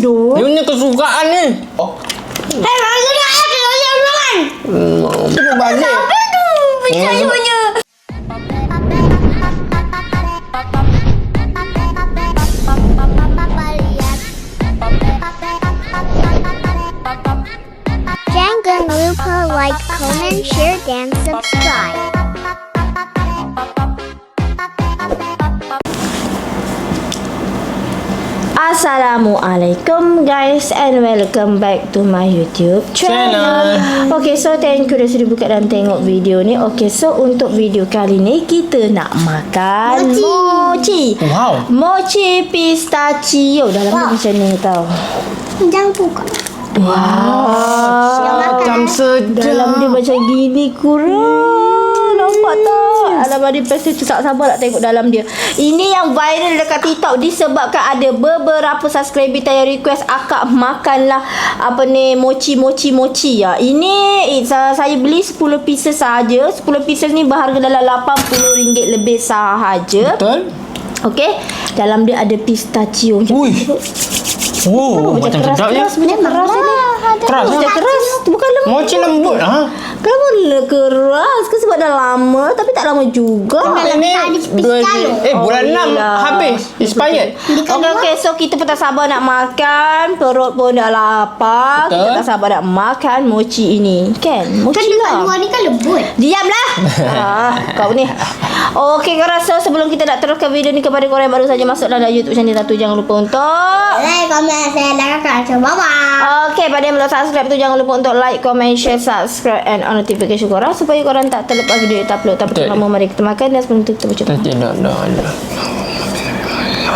Dia ni kesukaan ni. Oh. Hei, bagi nak kalau jangan. Dia balik. Apa tu? Percayanya. Jangan lupa like, comment, share, dan subscribe. Assalamualaikum guys and welcome back to my YouTube channel. Okay, so thank you dah sudah buka dan tengok video ni. Okay, so untuk video kali ni kita nak makan mochi. Wow. Mochi pistachio. Dalamnya macam ni tau. Jangan buka. Wow. Macam sedap. Dalam dia macam gini kurang. Nampak tak? Alamak, dia pasti tu tak sabar nak tengok dalam dia. Ini yang viral dekat TikTok disebabkan ada beberapa subscriber yang request akak makanlah apa ni mochi ya. Ini saya beli 10 pieces saja. 10 pieces ni berharga dalam RM80 lebih sahaja. Betul? Okey. Dalam dia ada pistachio. Ui. Oh, macam sedapnya. Sebenarnya keras ni. Keras Dia lah. keras. Bukan lembut. Mochi lembut lah. Kenapa keras ke sebab dah lama tapi tak lama juga. Bulan 6 habis. Expired. Okey, so kita pun tak sabar nak makan. Perut pun dah lapar. Betul. Kita tak sabar nak makan mochi ini. Kan? Mochi Kan dekat lah. luar ni kan lembut. Diamlah. Kau ni. Okey, korang, so sebelum kita nak teruskan video ni kepada korang yang baru saja masuk dalam YouTube channel Tatu, jangan lupa untuk Like, comment, share, dan subscribe. Bye-bye. okey, pada yang belum subscribe tu jangan lupa untuk like, comment, share, subscribe and on notification korang supaya korang tak terlepas video kita upload. Tapi Betul. lama mari kita makan dan sebelum tu kita baca doa. Tidak.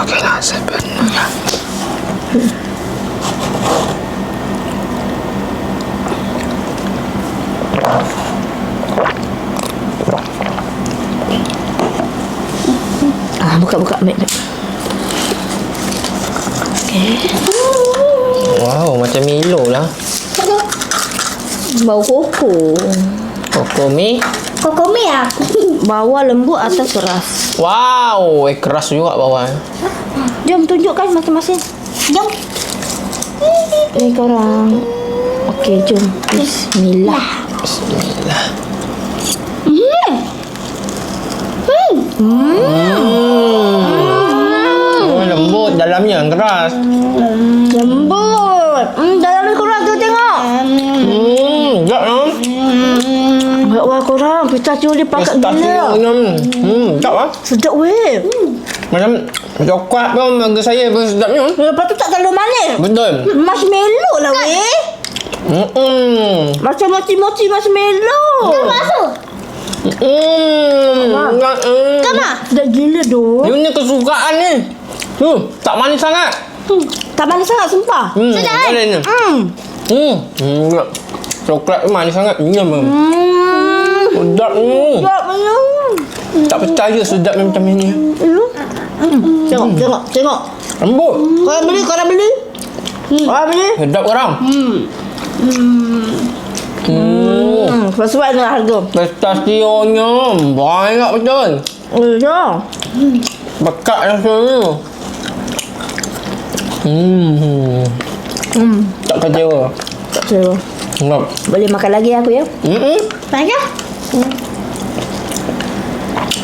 Okeylah, sebenarnya. Buka ambil. Okey. Wow, macam Milo lah. Bau koko. Koko mi. Kau komen lah. Bawah lembut, atas keras. Wow, keras juga bawah. Jom tunjukkan masing-masing. Jom. Ni korang. Okey, jom. Bismillah. Bismillah. Oh, lembut dalamnya keras. Lembut. Dalam ni korang tu tengok. Sekejap lah. Wah, korang pistachio dia pakat gila. Sekejap lah. Sedap weh. Macam coklat pun bagi saya pun sedapnya. Lepas tu tak terlalu manis. Betul. Marshmallow lah weh. Macam mochi-mochi marshmallow. Kau masuk. Kama? Sedap gila doh. Dia ni kesukaan ni. Tak manis sangat. Tak manis sangat sumpah. Sedap kan? Boleh ni. Coklat tu manis sangat. Sedap ni. Sedap benar. Tak percaya sedap macam ni. Tengok. Lembut. Korang beli. Korang beli. Sedap korang. Sesuai dengan harga. Pistachio-nya banyak betul. Ya. Bekat rasa tu. Tak kecewa. Tak kira. Enggak. Boleh makan lagi aku ya. Banyak.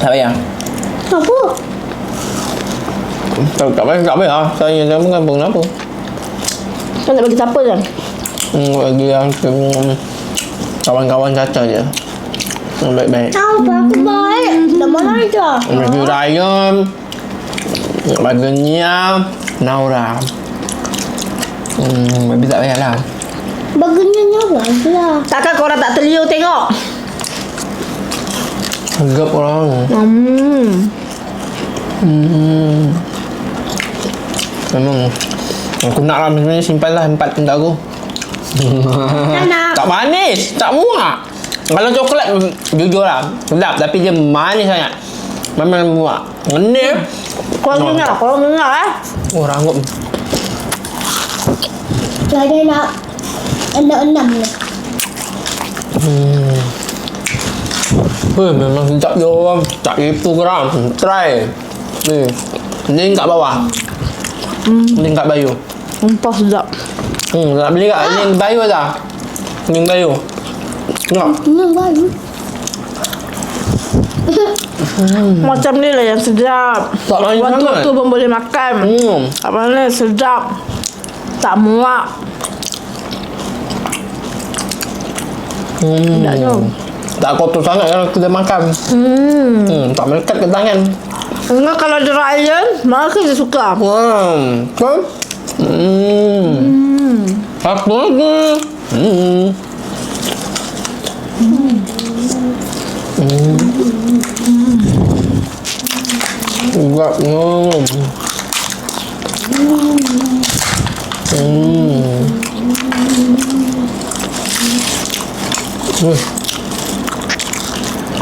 Tak payah. Apa? Tak payah. Saya dah makan pun kenapa? Kau nak bagi siapa kan? Bagi yang kawan-kawan Caca je. Yang baik-baik. Tahu aku baik. Dah mana aja. Bagi Ryan, bagi Nia, Naura. Tapi tak payah lah. Baginya nyawa lah. Takkan korang tak terliur tengok? Agak orang. Memang aku nak lah sebenarnya, simpanlah 4 untuk aku. Nak. Tak manis, tak muak. Kalau coklat jujur lah sedap, tapi dia manis sangat. Memang muak. Ngenih. Korang dengar Oh, ranggup. Jadi nak 6 ni. Memang sedap je orang. Tak gitu korang. Try. Ni kat bawah. Ni kat Bayu. Empah sedap. Nak beli kat Ning Bayu dah. Ning Bayu. Tengok. Ini baru. Macam ni lah yang sedap. Tak manis Waktu sangat. tu pun boleh makan. Tak mana sedap. Tak muak. Sedapnya. Tak kotor sangat kalau kita makan. Tak melekat ke tangan. Enggak kalau ada Ryan, maka dia suka. Kan? Satu lagi. Enggaknya.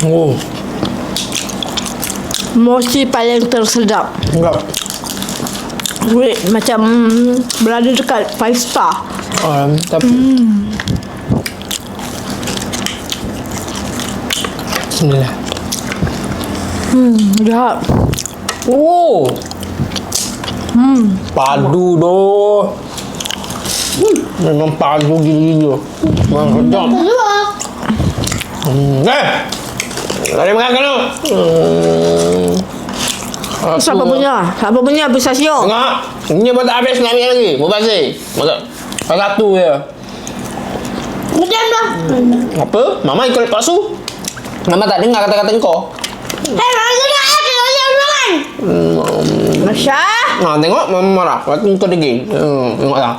Oh, Mochi paling tersedap. enggak. Wait, macam berada dekat 5 star. Tapi Bismillah. Sedap. Oh. Padu doh. Memang padu gila-gila. Memang sedap. Ada makan kalau. Siapa punya? Siapa punya pistachio? Tengok. Ini pun tak habis nak ambil lagi. Mubazir. Masak. Satu je. Macam dah. Apa? Mama ikut paksu. Mama tak dengar kata-kata kau. Hei, mana nak aku yang makan? Masya. Tengok mama marah. Waktu kau degil. Tengok tak.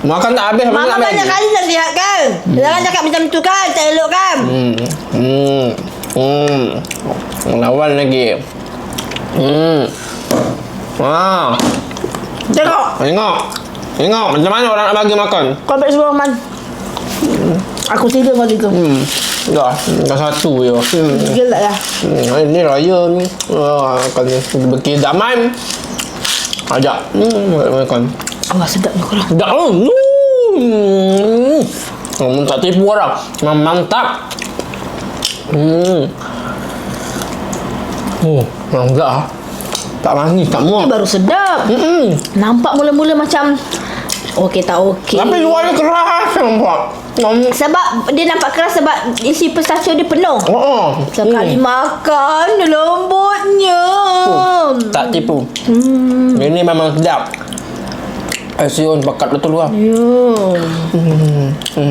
Makan tak habis. Mama nak ambil banyak lagi. kali nasihat kan. Jangan cakap macam tu kan. Tak elok kan. Lawan lagi. Tengok. Tengok macam mana orang nak bagi makan. Kau ambil semua Man. Aku tidur bagi kau. Dah satu je. Gila tak dah. Ni raya ni. Akan berkira zaman. Ajak. Makan. Wah sedapnya korang. Sedap tu. Tak tipu orang. Mantap. Mantap. Tak manis, tak Ini muak. baru sedap. Nampak mula-mula macam okey tak okey. Tapi luarnya keras nampak. Sebab dia nampak keras sebab isi pistachio dia penuh. Sekali makan dia lembutnya. Tak tipu. Ini memang sedap. Asyik bakat betul lah.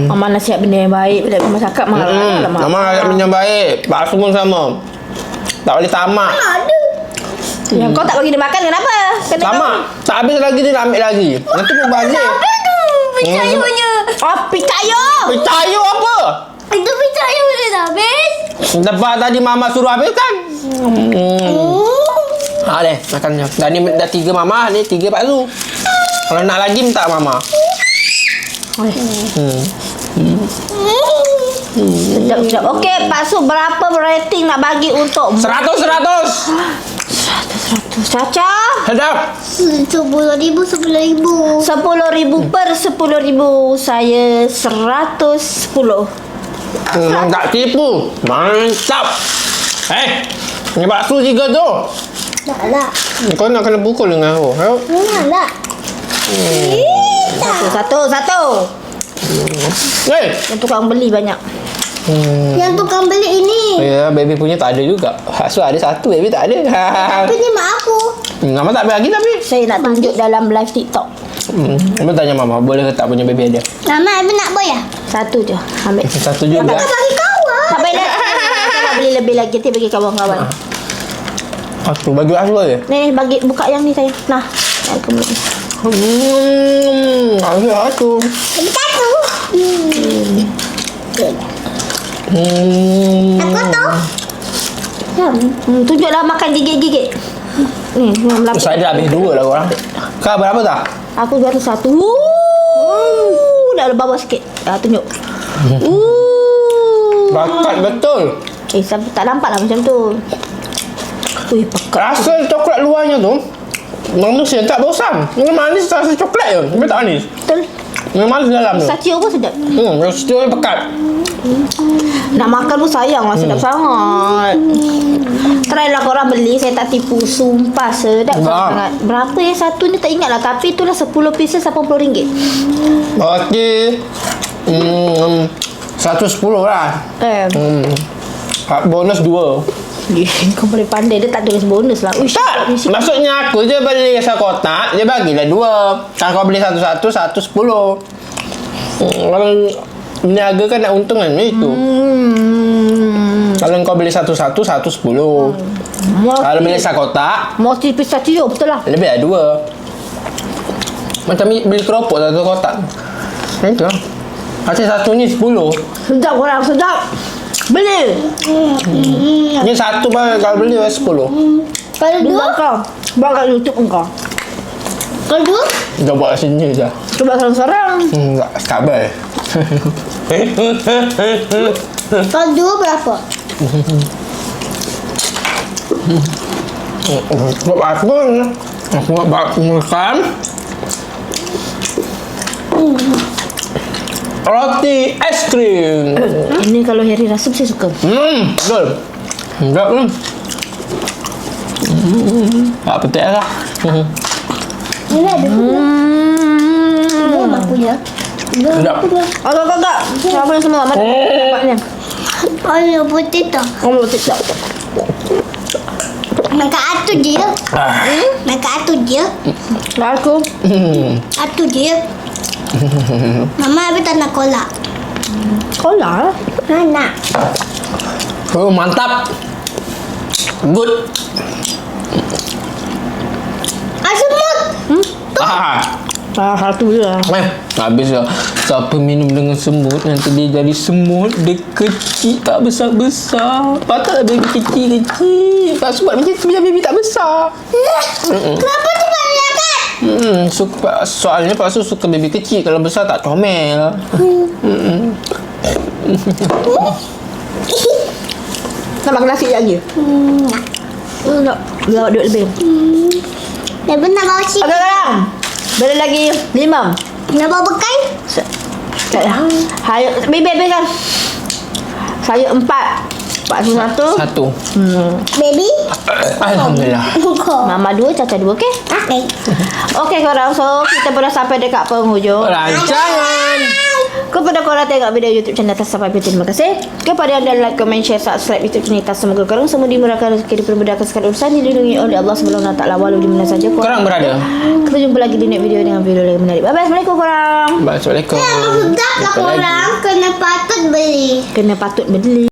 Mama nasihat benda yang baik. Bila Mama cakap marah. Mama ayat minyak baik. Bakso pun sama. Tak boleh tamak. Yang kau tak bagi dia makan kenapa? Tamak. Tak habis lagi dia nak ambil lagi. Nanti pun balik. Picayonya. Picayo. Percaya apa? Itu picayo dia dah habis. Lepas tadi mama suruh habiskan. Deh, makan je. Dah ni dah 3 mama, ni 3 bakso. Kalau nak lagi minta mama. Sedap. Okey, Pak Su berapa rating nak bagi untuk 100. Caca? Sedap. 10,000, 10,000. 10,000 per 10,000. Saya 110. Memang tak tipu. Mantap. Ni bakso 3 tu. Tak lah. Kau nak kena pukul dengan aku. Ayo. Tak lah. Satu. Yang tukang beli banyak. Yang tukang beli ini. Ya, baby punya tak ada juga. So ada satu, baby tak ada. Tapi ni mak aku. Mama tak bagi tapi. Saya nak tunjuk dalam live TikTok. Mama tanya mama, boleh ke tak punya baby ada? Mama, apa nak boy ya? Satu je. Ambil. Satu juga. Tak bagi kawan. Tak payah. Kita nak beli lebih lagi. Nanti bagi kawan-kawan. Aku bagi aku je. Ni bagi buka yang ni saya. Nah. Aku beli. Aku satu. Bagi satu. Aku tahu. Tunjuklah makan gigit-gigit. Ni, melapis. Saya dah habis 2 lah korang. Kau berapa tak? Aku baru 1. Dah ada bawah sikit. Tunjuk. Bakat betul. Tak nampak lah macam tu. Ui, pekat. Rasa coklat luarnya tu manusia tak bosan. Ini manis rasa coklat je. Tapi tak manis. Betul. Memang dalam tu. Pistachio pun sedap. Pistachio yang pekat. Nak makan pun sayang lah. Sedap sangat. Try lah korang beli. Saya tak tipu. Sumpah sedap sangat. Berapa yang satu ni tak ingat lah. Tapi itulah 10 pieces RM80. Okey. 110 lah. Bonus 2. Kau boleh pandai. Dia tak tulis bonus lah. Uish, Tak. Maksudnya aku je beli sekotak, dia bagilah 2. Kalau kau beli satu-satu, 110. Kalau meniaga kan nak untung kan itu. Kalau kau beli satu-satu, 110. Kalau beli sekotak, Mesti pistachio betul lah. lebih lah 2. Macam beli keropok satu kotak. Itu lah. Macam satu ni 10. Sedap korang, sedap. Beli. Ni satu pun kalau beli 10. Kalau Dua dua? kau. Buat kat YouTube engkau. Kalau dua? Dah buat sini je. Cuba seorang-seorang. Tak sabar. Kalau dua berapa? Buat apa? Aku buat makan. Roti es krim. Ini kalau Harry rasa saya suka. Betul. Sedap tu. Tak petik lah. Ini ada Ini mak punya. Sedap. Agak-agak. Siapa yang semua? Mana tempatnya? Oh, ini putih tu. Kamu tidak. Makan atu je. Makan atu je. Aku. Atu je. Mama habis tak nak kolak. Kola. Nak. Oh, mantap. Good. Semut. Satu je lah. Habis lah. Siapa minum dengan semut, nanti dia jadi semut. Dia kecil, tak besar-besar. Patutlah baby kecil-kecil. Tak sebab macam tu, baby tak besar. Kenapa tu banyak kan? Soalnya Pak Su suka baby kecil. Kalau besar tak comel. Nak makan nasi lagi? Tak. Bawa duit lebih. Dia pun nak bawa cik. Agak-agak. Beli lagi 5. Nak bawa bekai? Hayo, baby habiskan. Saya 4. Pak Su 1. Satu. Baby? Alhamdulillah. Kau. Mama 2, Caca 2, okey? Okay. Okey korang, so kita pun dah sampai dekat penghujung. Rancangan. Kepada korang tengok video YouTube channel Tas sampai terima kasih. Kepada anda like, comment, share, subscribe YouTube channel Tas. Semoga korang semua dimurahkan rezeki, dipermudahkan segala urusan, dilindungi oleh Allah Subhanahu Wa Taala walau di mana saja Korang berada. Kita jumpa lagi di next video dengan video lagi menarik. Bye bye. Assalamualaikum korang. Assalamualaikum. Sedap lah Jumpa lagi. korang. Kena patut beli. Kena patut beli.